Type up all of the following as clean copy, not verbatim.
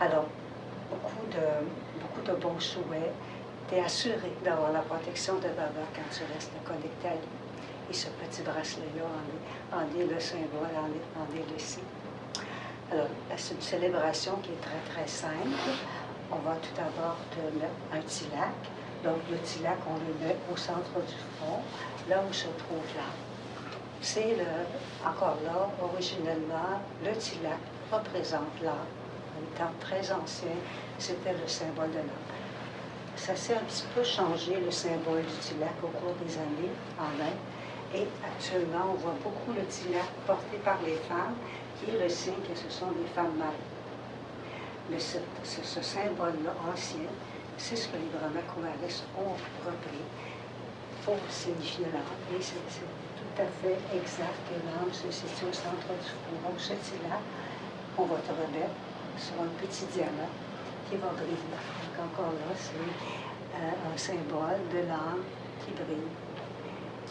Alors, beaucoup de bons souhaits. Tu es assuré d'avoir la protection de Baba quand tu restes connecté à lui. Et ce petit bracelet-là en est le symbole, en est le signe. Alors, c'est une célébration qui est très, très simple. On va tout d'abord te mettre un tilak. Donc, le tilak, on le met au centre du front, là où se trouve l'âme. C'est encore là, originellement, le tilak représente l'âme. En étant très ancien, c'était le symbole de l'âme. Ça s'est un petit peu changé, le symbole du tilak, au cours des années en Inde. Et actuellement, on voit beaucoup le tilak porté par les femmes, qui est le signe que ce sont des femmes mariées. Mais ce symbole-là ancien, c'est ce que les Brahma-Kumaris ont repris pour signifier l'âme. Et c'est tout à fait exact que l'âme se situe au centre du front. Donc, ce tilak, on va te remettre sur un petit diamant qui va briller. Donc, encore là, c'est un symbole de l'âme qui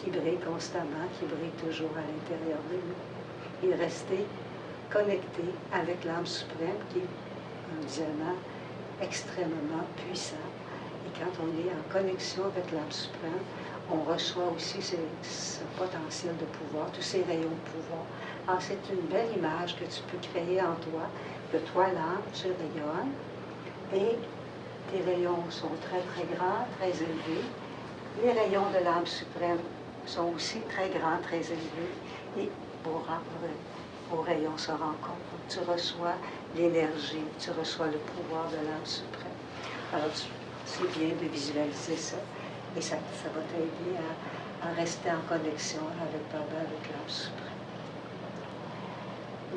brille constamment, qui brille toujours à l'intérieur de nous. Et rester connecté avec l'âme suprême, qui est un diamant extrêmement puissant. Et quand on est en connexion avec l'âme suprême, on reçoit aussi ce potentiel de pouvoir, tous ces rayons de pouvoir. Alors, c'est une belle image que tu peux créer en toi, que toi, l'âme, tu rayonnes, et tes rayons sont très, très grands, très élevés. Les rayons de l'âme suprême sont aussi très grands, très élevés, et vos rayons se rencontrent. Tu reçois l'énergie, tu reçois le pouvoir de l'âme suprême. Alors, c'est bien de visualiser ça, et ça va t'aider à rester en connexion avec Baba, avec l'âme suprême.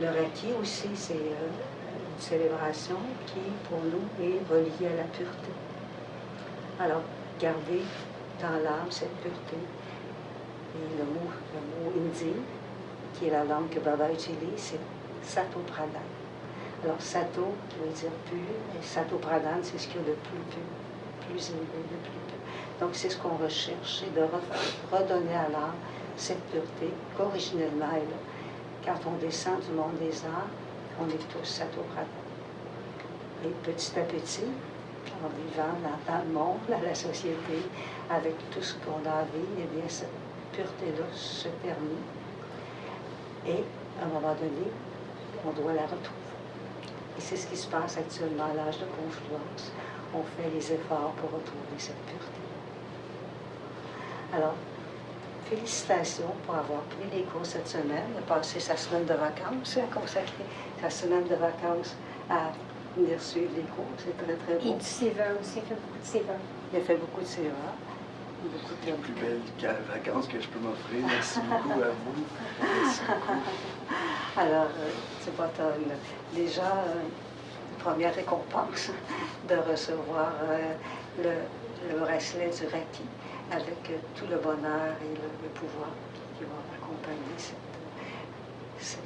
Le Reiki aussi, c'est une célébration qui, pour nous, est reliée à la pureté. Alors, gardez dans l'âme cette pureté. Et le mot hindi, qui est la langue que Baba utilise, c'est Sato Pradhan. Alors, Sato veut dire pur, et Sato Pradhan, c'est ce qui est le plus pur, plus élevé, le plus pur. Donc, c'est ce qu'on recherche, c'est de redonner à l'âme cette pureté qu'originellement elle a. Quand on descend du monde des arts, on est tous Sato Pradhan. Et petit à petit, en vivant dans le monde, dans la société, avec tout ce qu'on a à vivre, eh bien, cette pureté-là se termine. Et, à un moment donné, on doit la retrouver. Et c'est ce qui se passe actuellement à l'âge de confluence. On fait les efforts pour retrouver cette pureté. Alors, félicitations pour avoir pris les cours cette semaine. Il a passé sa semaine de vacances, a consacré sa semaine de vacances à venir suivre les cours. C'est très, très beau. Et du seva aussi, il fait beaucoup de seva. Il a fait beaucoup de seva. C'est la plus belle vacances que je peux m'offrir. Merci beaucoup à vous. Merci beaucoup. Alors, tu vois, tu as déjà une première récompense de recevoir le bracelet du Reiki avec tout le bonheur et le pouvoir qui va accompagner ce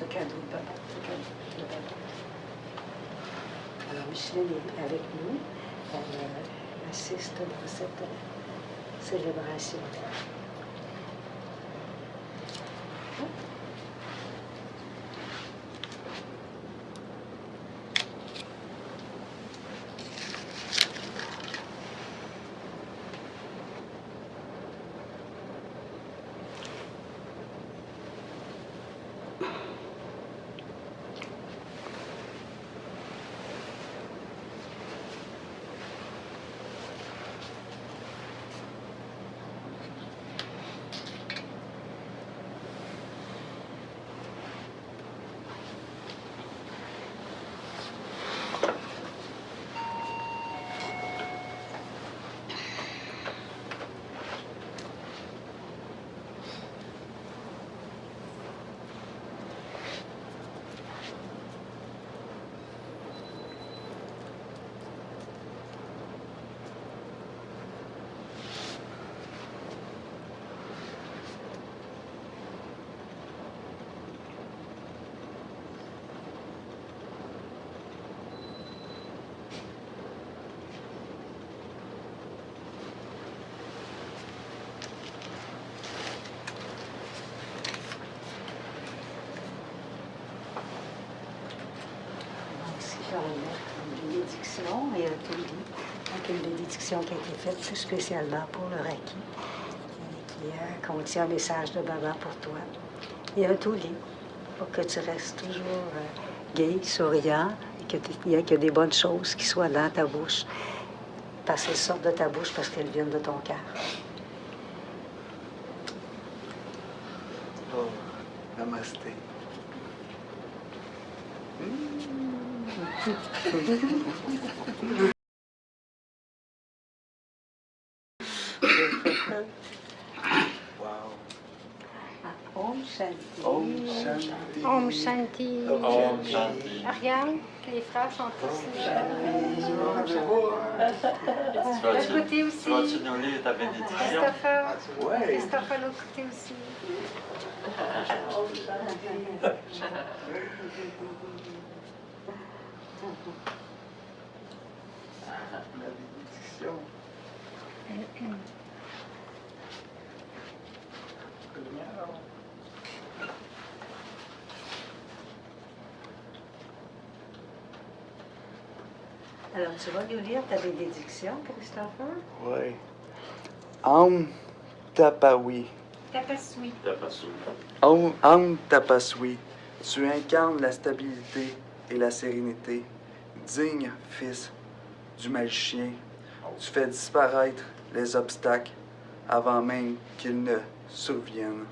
cadeau de Baba. Alors, Micheline est avec nous. Elle assiste dans cette célébration. potion qui a été faite plus spécialement pour le Reiki, qui contient un message de Baba pour toi. Et un toulis pour que tu restes toujours gai, souriant, et qu'il y ait des bonnes choses qui soient dans ta bouche. Parce qu'elles sortent de ta bouche parce qu'elles viennent de ton cœur. Oh, namasté. Wow. Om Shanti. Om Shanti. Om Shanti. Om Shanti. Regarde, les frères sont tous Tu de l'autre côté aussi. vas-tu nous lire ta bénédiction? Christopher. Ouais. Christopher, de l'autre côté aussi. La bénédiction. Alors, tu vas nous lire ta bénédiction, Christopher? Oui. Am Tapawi. Tapasui. T'as pas su. Am Tapaswi, tu incarnes la stabilité et la sérénité. Digne fils du magicien, tu fais disparaître les obstacles avant même qu'ils ne surviennent.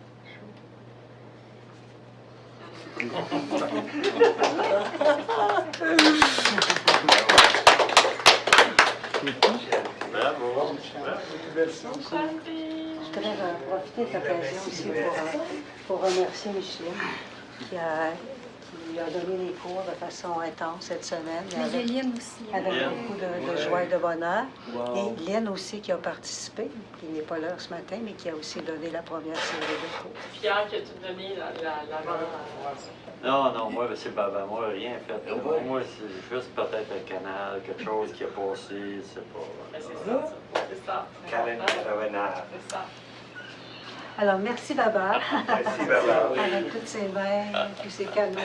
Bravo. Je voudrais profiter de l'occasion aussi pour remercier Micheline qui a donné les cours de façon intense cette semaine. Mais j'ai Lynn aussi. Avec Lynn. beaucoup de joie et de bonheur. Wow. Et Lynn aussi qui a participé, qui n'est pas là ce matin, mais qui a aussi donné la première série de cours. Fier que tu donné l'avant. Non, moi, c'est Baba. Moi, rien fait. Moi, c'est juste peut-être un canal, quelque chose qui a passé, c'est pas... C'est ça. C'est ça. C'est ça. Alors, merci Baba. Merci, Baba. Avec toutes ces mains, tous ces canaux.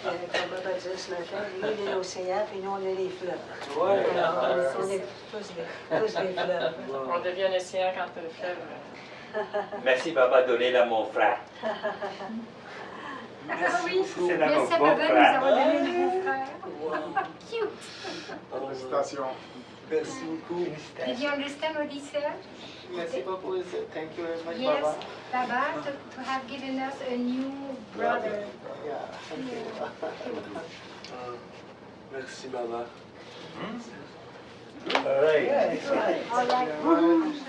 Comme Baba disait ce matin, lui, il est l'océan, puis nous, on est les fleuves. Ouais. Alors, on est tous des fleuves. On devient un océan quand tu le fais. Merci, papa, donnez-la à mon frère. Ah oui, C'est là mon merci à beau Baba de nous frère. avoir donné un nouveau frère. Cute. Félicitations. Merci beaucoup. Did you understand what he said? Merci beaucoup. Thank you very much, Yes, Baba. Baba, to have given us a new brother. Yeah, thank you. Merci, Baba. All right. All right.